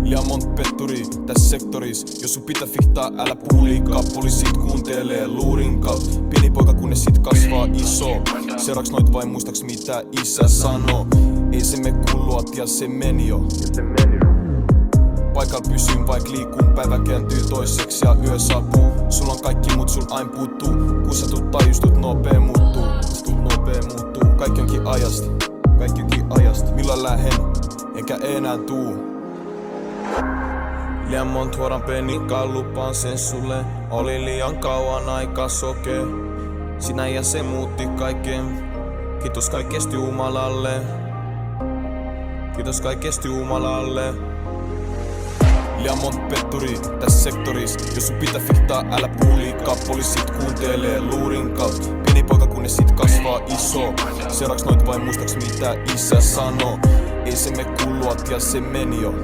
Liian mont petturi tässä sektoris. Jos sun pitää fihtaa, älä puhu liikaa. Poliisit kuuntelee luurin kaut. Pieni poika kunnes sit kasvaa iso. Seuraaks noit vain muistaks mitä isä sanoo. Ei se me kulluat ja se meni jo. Paikalla pysyn vaik liikuun, päivä kääntyy toiseksi ja yö saapuu. Sulla on kaikki mut sul ain puuttuu. Kun sä tuut tajustut nopee muuttuu. Kaikki onkin ajasta. Milloin lähen, enkä enää tuu. Liian mont huoran penikkaa, lupaan sen sulle. Oli liian kauan aika soke. Sinä ja se muutti kaiken. Kiitos kaikesti Jumalalle. Liian mont petturi tässä sektoris. Jos sun pitää fihtaa, älä puhu liikaa. Poliisit kuuntelee luurin kaut. Pieni poika kunnes sit kasvaa iso. Seuraaks noit vain muistaks mitä isä sanoo. Ei se me kulluat ja se meni jo.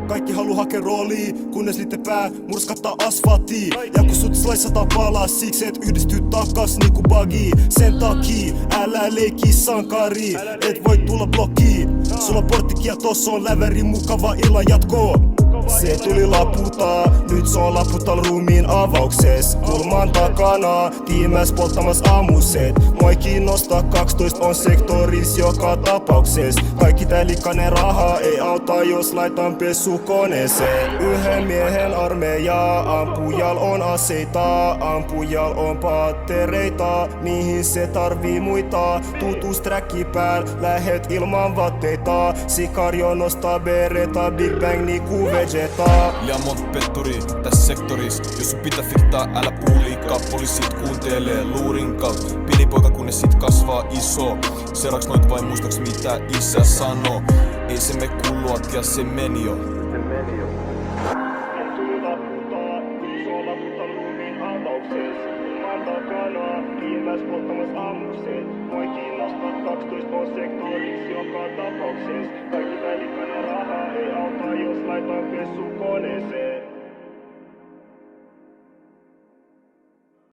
Kaikki haluu hakea roolia, kunnes niitten pää murskattaa asfalttiin. Ja kun sut sliceataan palaa, siksi et yhdistyy takas niinku buggy. Sen takii, älä leikki sankari, et voi tulla blokkiin. Sulla on porttikia, tossa on läväri, mukava illan jatkoa. Se tuli laputa, nyt se on laputal ruumiin avaukses. Kulman takana, tiimäs polttamas aamuset. Moi kiinnostaa 12 on sektoris joka tapaukses. Kaikki tää likainen raha ei auta jos laitan pesukoneeseen. Yhden miehen armeija, ampujal on aseita. Ampujal on pattereita, mihin se tarvii muita. Tutus träkki pääl, lähet ilman vatteita. Sikario nostaa bereta, Big Bang niinku vegeta. Liian mont petturi tässä sektoris. Jos sun pitää fihtaa, älä puhu liikaa. Poliisit kuuntelee luurin kaut. Pieni poika kunnes sit kasvaa iso. Seuraaks noit vain muistaks mitä isä sanoo. Ei se me kulluat ja se meni jo. Moi kiinnostaa 12 on sektoris joka tapaukses. Kaikki tää likainen raha ei auta jos laitan pesukoneeseen.